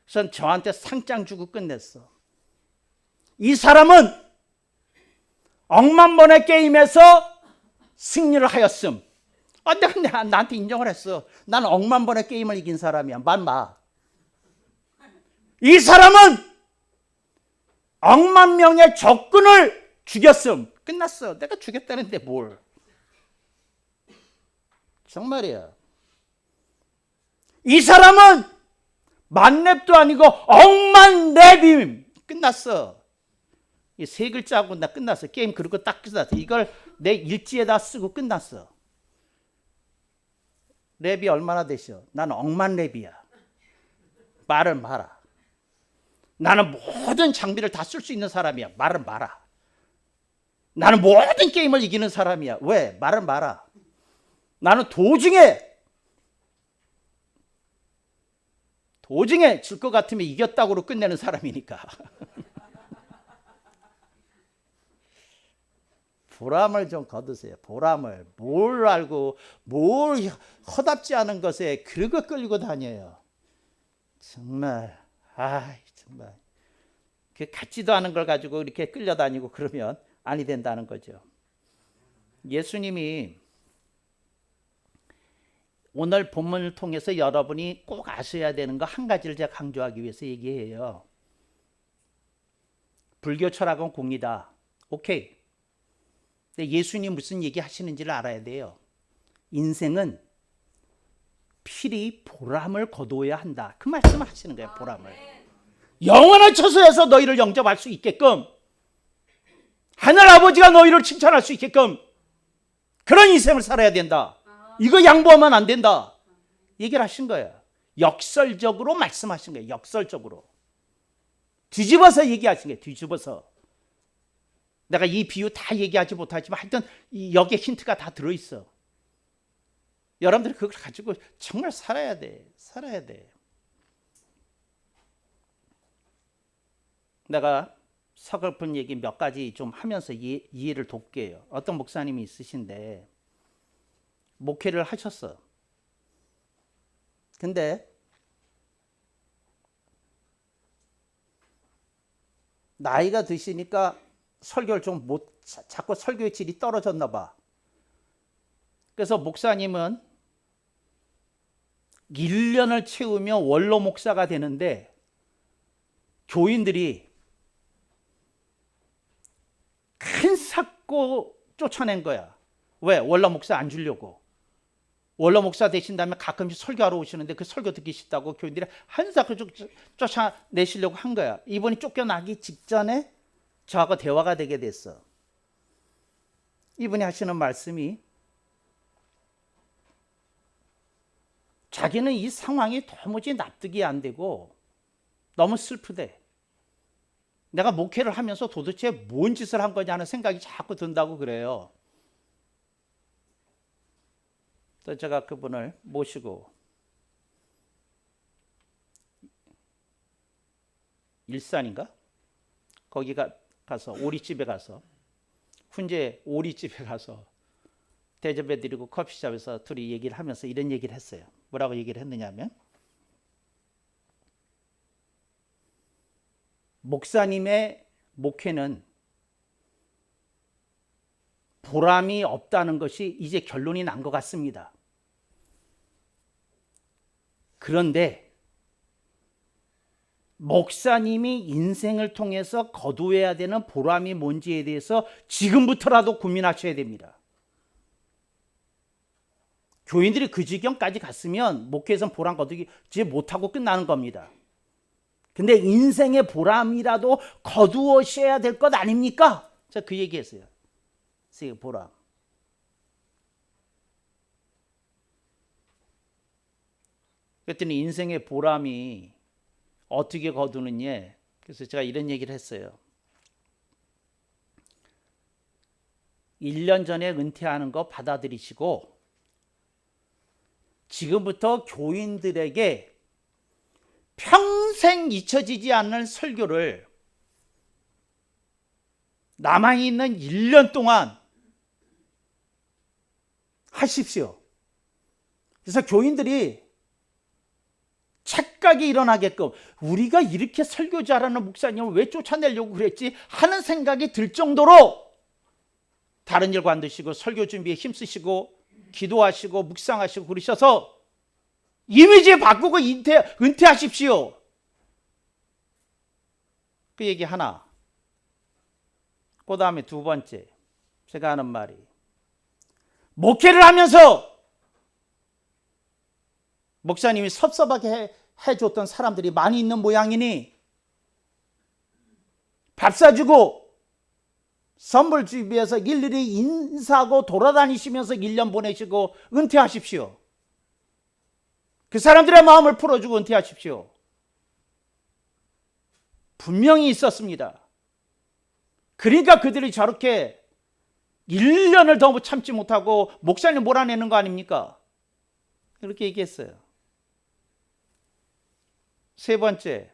그래서 저한테 상장 주고 끝냈어. 이 사람은 억만 번의 게임에서 승리를 하였음. 내가 나한테 인정을 했어. 나는 억만 번의 게임을 이긴 사람이야. 말 마. 이 사람은 억만 명의 적군을 죽였음. 끝났어. 내가 죽였다는데 뭘. 정말이야. 이 사람은 만렙도 아니고 억만 렙임. 끝났어. 이 세 글자하고 나 끝났어. 게임 그리고 딱 끝났어. 이걸 내 일지에다 쓰고 끝났어. 랩이 얼마나 되셔? 나는 억만 랩이야. 말을 마라. 나는 모든 장비를 다 쓸 수 있는 사람이야. 말을 마라. 나는 모든 게임을 이기는 사람이야. 왜? 말을 마라. 나는 도중에 질 것 같으면 이겼다고 끝내는 사람이니까. 보람을 좀 거두세요. 보람을. 뭘 알고 뭘 허답지 않은 것에 그러고 끌고 다녀요. 정말 정말 그 같지도 않은 걸 가지고 이렇게 끌려다니고 그러면 아니 된다는 거죠. 예수님이 오늘 본문을 통해서 여러분이 꼭 아셔야 되는 거 한 가지를 제가 강조하기 위해서 얘기해요. 불교 철학은 공이다. 오케이. 근데 예수님이 무슨 얘기 하시는지를 알아야 돼요. 인생은 필히 보람을 거두어야 한다. 그 말씀을 하시는 거예요. 보람을. 영원한 처소에서 너희를 영접할 수 있게끔, 하늘 아버지가 너희를 칭찬할 수 있게끔 그런 인생을 살아야 된다. 이거 양보하면 안 된다. 얘기를 하신 거예요. 역설적으로 말씀하신 거예요. 역설적으로. 뒤집어서 얘기하신 거예요. 뒤집어서. 내가 이 비유 다 얘기하지 못하지만 하여튼 여기에 힌트가 다 들어있어. 여러분들이 그걸 가지고 정말 살아야 돼. 살아야 돼. 내가 서글픈 얘기 몇 가지 좀 하면서 이해를 돕게요. 어떤 목사님이 있으신데 목회를 하셨어. 근데 나이가 드시니까 설교를 좀 자꾸 설교의 질이 떨어졌나 봐. 그래서 목사님은 1년을 채우면 원로 목사가 되는데 교인들이 큰 삭고 쫓아낸 거야. 왜? 원로 목사 안 주려고. 원로 목사 되신 다음에 가끔씩 설교하러 오시는데 그 설교 듣기 싫다고 교인들이 한 삭고 쫓아내시려고 한 거야. 이분이 쫓겨나기 직전에 저하고 대화가 되게 됐어. 이분이 하시는 말씀이 자기는 이 상황이 도무지 납득이 안 되고 너무 슬프대. 내가 목회를 하면서 도대체 뭔 짓을 한 거냐 하는 생각이 자꾸 든다고 그래요. 그래서 제가 그분을 모시고 일산인가? 거기 가서 오리집에 가서 훈제 오리집에 가서 대접해드리고 커피숍에서 둘이 얘기를 하면서 이런 얘기를 했어요. 뭐라고 얘기를 했느냐면 목사님의 목회는 보람이 없다는 것이 이제 결론이 난 것 같습니다. 그런데 목사님이 인생을 통해서 거두어야 되는 보람이 뭔지에 대해서 지금부터라도 고민하셔야 됩니다. 교인들이 그 지경까지 갔으면 목회에선 보람 거두지 못하고 끝나는 겁니다. 근데 인생의 보람이라도 거두어셔야 될 것 아닙니까? 제가 그 얘기했어요. 보람. 그랬더니 인생의 보람이 어떻게 거두느냐. 그래서 제가 이런 얘기를 했어요. 1년 전에 은퇴하는 거 받아들이시고 지금부터 교인들에게 평생 잊혀지지 않는 설교를 남아있는 1년 동안 하십시오. 그래서 교인들이 착각이 일어나게끔 우리가 이렇게 설교 잘하는 목사님을 왜 쫓아내려고 그랬지 하는 생각이 들 정도로 다른 일 관두시고 설교 준비에 힘쓰시고 기도하시고 묵상하시고 그러셔서 이미지 바꾸고 은퇴하십시오. 그 얘기 하나. 그 다음에 두 번째 제가 하는 말이, 목회를 하면서 목사님이 섭섭하게 해줬던 사람들이 많이 있는 모양이니 밥 사주고 선물 주위에서 일일이 인사하고 돌아다니시면서 1년 보내시고 은퇴하십시오. 그 사람들의 마음을 풀어주고 은퇴하십시오. 분명히 있었습니다. 그러니까 그들이 저렇게 1년을 더 참지 못하고 목사님 몰아내는 거 아닙니까? 그렇게 얘기했어요. 세 번째,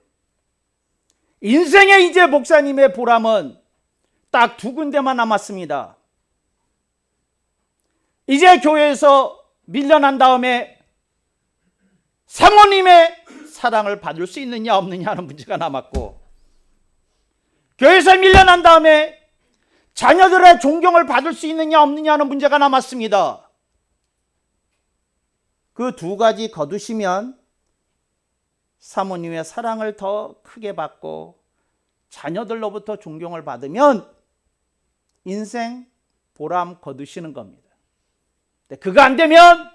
인생의 이제 목사님의 보람은 딱 두 군데만 남았습니다. 이제 교회에서 밀려난 다음에 사모님의 사랑을 받을 수 있느냐 없느냐 하는 문제가 남았고, 교회에서 밀려난 다음에 자녀들의 존경을 받을 수 있느냐 없느냐 하는 문제가 남았습니다. 그 두 가지 거두시면 사모님의 사랑을 더 크게 받고 자녀들로부터 존경을 받으면 인생 보람 거두시는 겁니다. 근데 그거 안 되면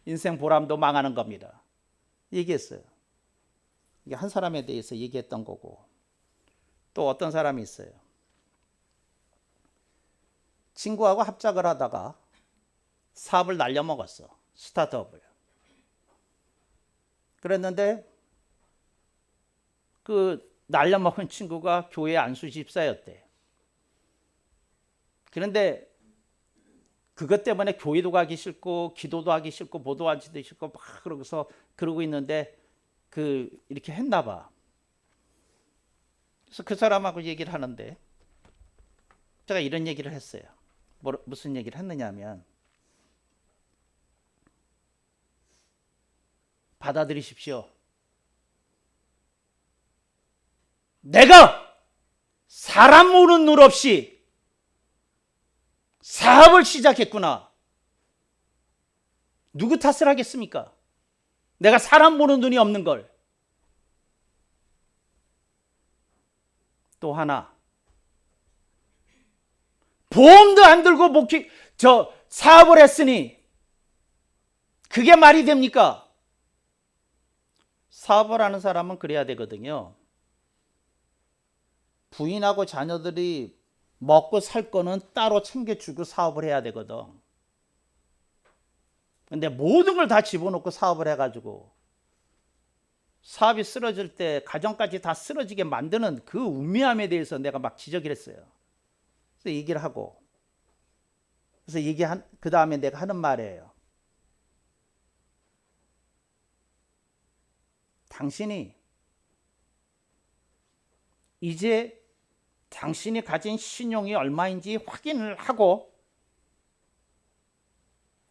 인생 보람도 망하는 겁니다. 얘기했어요. 이게 한 사람에 대해서 얘기했던 거고, 또 어떤 사람이 있어요. 친구하고 합작을 하다가 사업을 날려먹었어. 스타트업을. 그랬는데 그 날려먹은 친구가 교회 안수 집사였대. 그런데 그것 때문에 교회도 가기 싫고 기도도 하기 싫고 모도하기도 싫고 막 그러고 있는데 이렇게 했나 봐. 그래서 그 사람하고 얘기를 하는데 제가 이런 얘기를 했어요. 무슨 얘기를 했느냐면, 받아들이십시오. 내가 사람 모르는 눈 없이 사업을 시작했구나. 누구 탓을 하겠습니까? 내가 사람 보는 눈이 없는 걸. 또 하나, 보험도 안 들고 사업을 했으니 그게 말이 됩니까? 사업을 하는 사람은 그래야 되거든요. 부인하고 자녀들이 먹고 살 거는 따로 챙겨주고 사업을 해야 되거든. 근데 모든 걸 다 집어넣고 사업을 해가지고 사업이 쓰러질 때 가정까지 다 쓰러지게 만드는 그 운미함에 대해서 내가 막 지적을 했어요. 그래서 얘기를 하고, 그래서 그 다음에 내가 하는 말이에요. 당신이 이제 당신이 가진 신용이 얼마인지 확인을 하고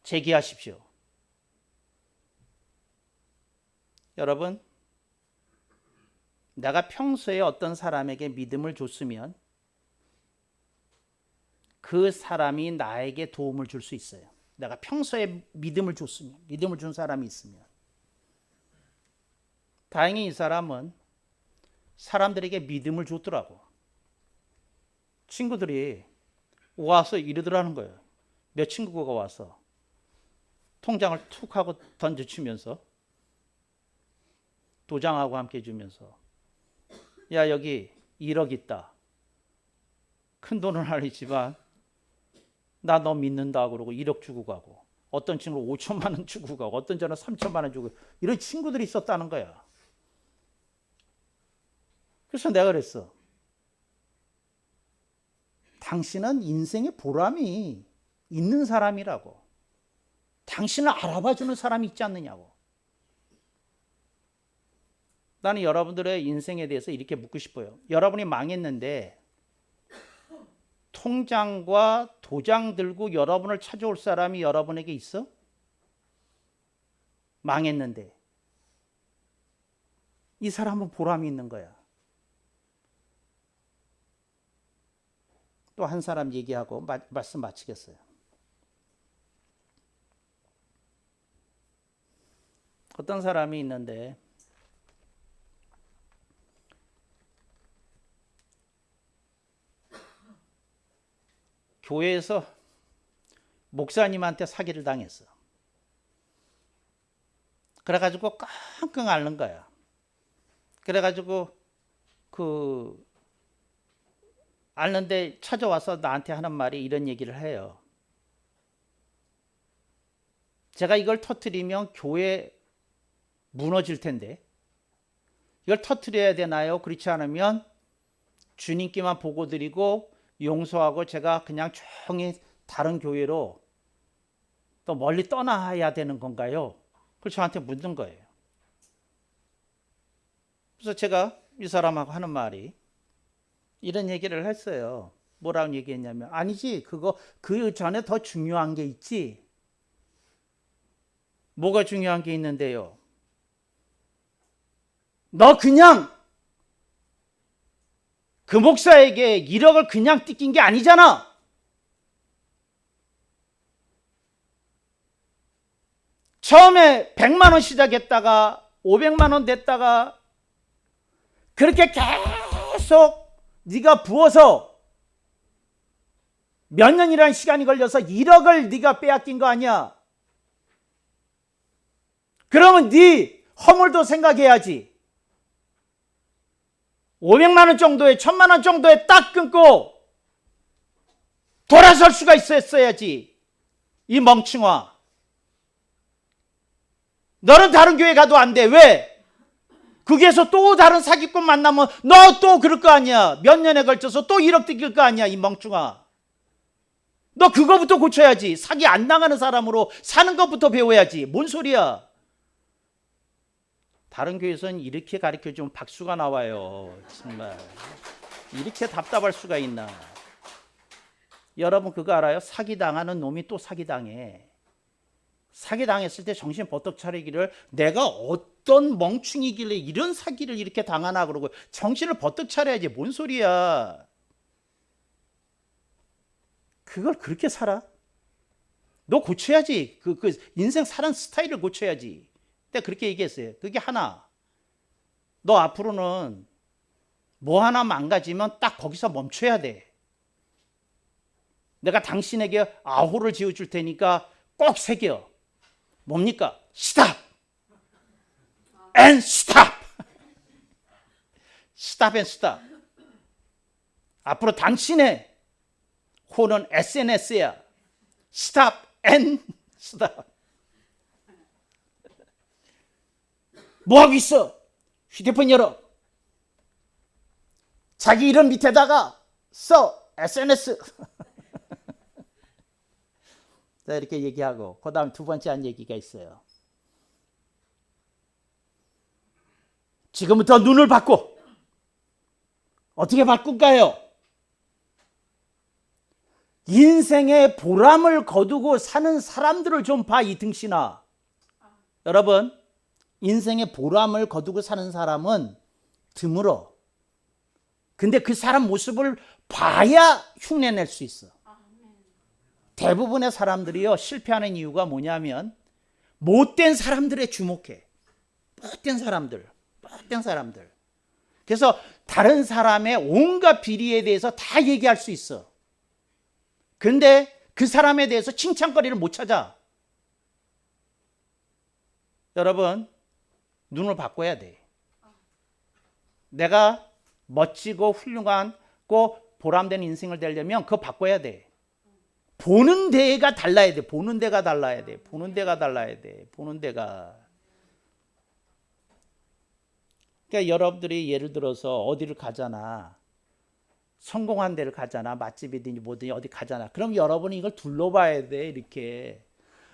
제기하십시오. 여러분, 내가 평소에 어떤 사람에게 믿음을 줬으면 그 사람이 나에게 도움을 줄 수 있어요. 내가 평소에 믿음을 줬으면, 믿음을 준 사람이 있으면. 다행히 이 사람은 사람들에게 믿음을 줬더라고. 친구들이 와서 이러더라는 거예요. 몇 친구가 와서 통장을 툭 하고 던져주면서, 도장하고 함께 주면서, 야, 여기 1억 있다. 큰 돈은 아니지만 나 너 믿는다 그러고 1억 주고 가고, 어떤 친구는 5천만 원 주고 가고, 어떤 저는 3천만 원 주고, 이런 친구들이 있었다는 거야. 그래서 내가 그랬어. 당신은 인생의 보람이 있는 사람이라고. 당신을 알아봐주는 사람이 있지 않느냐고. 나는 여러분들의 인생에 대해서 이렇게 묻고 싶어요. 여러분이 망했는데 통장과 도장 들고 여러분을 찾아올 사람이 여러분에게 있어? 망했는데. 이 사람은 보람이 있는 거야. 또 한 사람 얘기하고 말씀 마치겠어요. 어떤 사람이 있는데 교회에서 목사님한테 사기를 당했어. 그래가지고 끙끙 앓는 거야. 그래가지고 앓는데 찾아와서 나한테 하는 말이 이런 얘기를 해요. 제가 이걸 터뜨리면 교회 무너질 텐데 이걸 터뜨려야 되나요? 그렇지 않으면 주님께만 보고 드리고 용서하고 제가 그냥 조용히 다른 교회로 또 멀리 떠나야 되는 건가요? 그래서 저한테 묻는 거예요. 그래서 제가 이 사람하고 하는 말이 이런 얘기를 했어요. 뭐라고 얘기했냐면 아니지, 그거 그 전에 더 중요한 게 있지. 뭐가 중요한 게 있는데요? 너 그냥 그 목사에게 1억을 그냥 뜯긴 게 아니잖아. 처음에 100만 원 시작했다가 500만 원 됐다가 그렇게 계속 네가 부어서 몇 년이라는 시간이 걸려서 1억을 네가 빼앗긴 거 아니야. 그러면 네 허물도 생각해야지. 500만 원 정도에 1000만 원 정도에 딱 끊고 돌아설 수가 있었어야지. 이 멍청아. 너는 다른 교회 가도 안 돼. 왜? 거기에서 또 다른 사기꾼 만나면 너 또 그럴 거 아니야. 몇 년에 걸쳐서 또 1억 뜯길 거 아니야. 이 멍청아. 너 그거부터 고쳐야지. 사기 안 당하는 사람으로 사는 것부터 배워야지. 뭔 소리야. 다른 교회에서는 이렇게 가르쳐주면 박수가 나와요. 정말 이렇게 답답할 수가 있나. 여러분 그거 알아요? 사기당하는 놈이 또 사기당해. 사기당했을 때 정신 버떡 차리기를 내가 어떤 멍충이길래 이런 사기를 이렇게 당하나 그러고 정신을 버떡 차려야지. 뭔 소리야. 그걸 그렇게 살아? 너 고쳐야지. 그 인생 사는 스타일을 고쳐야지. 내가 그렇게 얘기했어요. 그게 하나. 너 앞으로는 뭐 하나 망가지면 딱 거기서 멈춰야 돼. 내가 당신에게 아호를 지어줄 테니까 꼭 새겨. 뭡니까? Stop and stop. Stop and stop. 앞으로 당신의 호는 SNS야. Stop and stop. 뭐하고 있어? 휴대폰 열어. 자기 이름 밑에다가 써. SNS. 자, 이렇게 얘기하고 그 다음 두 번째 한 얘기가 있어요. 지금부터 눈을 바꿔. 어떻게 바꿀까요? 인생의 보람을 거두고 사는 사람들을 좀 봐, 이 등신아. 여러분, 인생의 보람을 거두고 사는 사람은 드물어. 근데 그 사람 모습을 봐야 흉내낼 수 있어. 대부분의 사람들이요, 실패하는 이유가 뭐냐면 못된 사람들에 주목해. 못된 사람들. 그래서 다른 사람의 온갖 비리에 대해서 다 얘기할 수 있어. 근데 그 사람에 대해서 칭찬거리를 못 찾아. 여러분, 눈을 바꿔야 돼. 내가 멋지고 훌륭하고 보람된 인생을 되려면 그거 바꿔야 돼. 보는 데가 달라야 돼. 보는 데가. 그러니까 여러분들이 예를 들어서 어디를 가잖아. 성공한 데를 가잖아. 맛집이든지 뭐든지 어디 가잖아. 그럼 여러분이 이걸 둘러봐야 돼. 이렇게.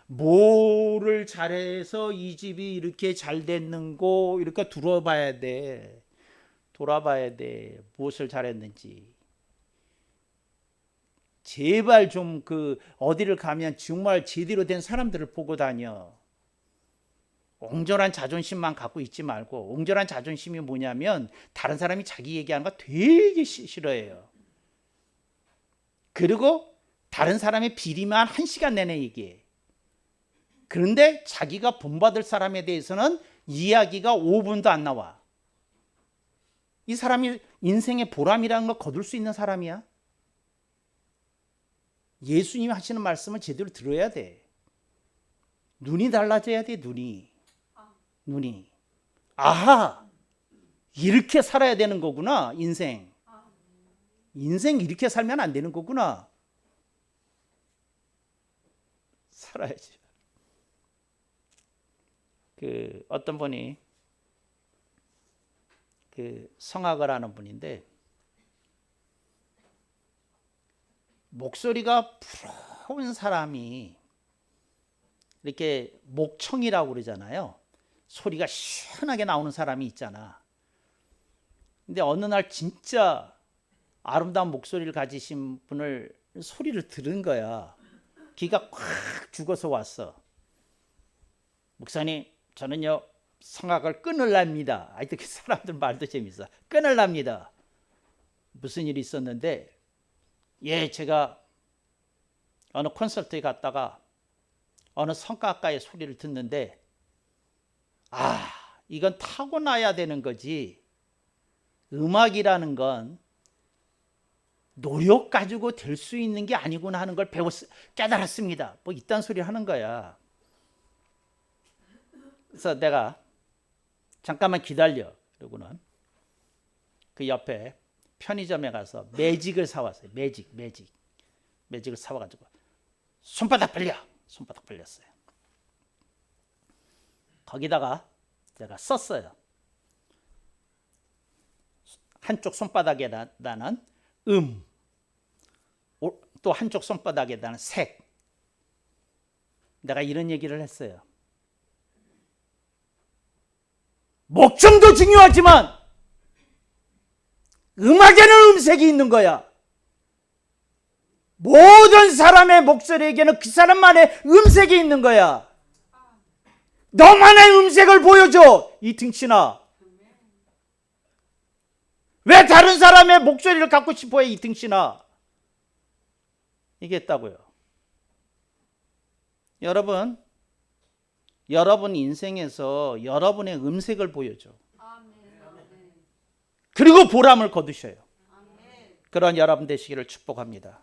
뭐를 잘해서 이 집이 이렇게 잘 됐는고 이렇게 돌아봐야 돼. 무엇을 잘했는지. 제발 좀 어디를 가면 정말 제대로 된 사람들을 보고 다녀. 옹졸한 자존심만 갖고 있지 말고, 옹졸한 자존심이 뭐냐면 다른 사람이 자기 얘기하는 거 되게 싫어해요. 그리고 다른 사람의 비리만 1시간 내내 얘기해. 그런데 자기가 본받을 사람에 대해서는 이야기가 5분도 안 나와. 이 사람이 인생의 보람이라는 걸 거둘 수 있는 사람이야? 예수님이 하시는 말씀을 제대로 들어야 돼. 눈이 달라져야 돼. 눈이. 아하, 이렇게 살아야 되는 거구나. 인생 이렇게 살면 안 되는 거구나. 살아야지. 어떤 분이 성악을 하는 분인데, 목소리가 부러운 사람이 이렇게 목청이라고 그러잖아요. 소리가 시원하게 나오는 사람이 있잖아. 근데 어느 날 진짜 아름다운 목소리를 가지신 분을 소리를 들은 거야. 기가 콱 죽어서 왔어. 목사님, 저는요 성악을 끊을랍니다. 하여튼 그 사람들 말도 재밌어. 끊을랍니다. 무슨 일이 있었는데, 제가 어느 콘서트에 갔다가 어느 성악가의 소리를 듣는데, 이건 타고나야 되는 거지, 음악이라는 건 노력 가지고 될 수 있는 게 아니구나 하는 걸 깨달았습니다. 뭐 이딴 소리 하는 거야. 그래서 내가 잠깐만 기다려 그러고는 그 옆에 편의점에 가서 매직을 사왔어요. 매직을 사와가지고 손바닥 벌렸어요. 거기다가 제가 썼어요. 한쪽 손바닥에다는 또 한쪽 손바닥에다는 색. 내가 이런 얘기를 했어요. 목청도 중요하지만 음악에는 음색이 있는 거야. 모든 사람의 목소리에게는 그 사람만의 음색이 있는 거야. 너만의 음색을 보여줘, 이 등신아. 왜 다른 사람의 목소리를 갖고 싶어해, 이 등신아. 얘기했다고요. 여러분 인생에서 여러분의 음색을 보여줘. 그리고 보람을 거두셔요. 그런 여러분 되시기를 축복합니다.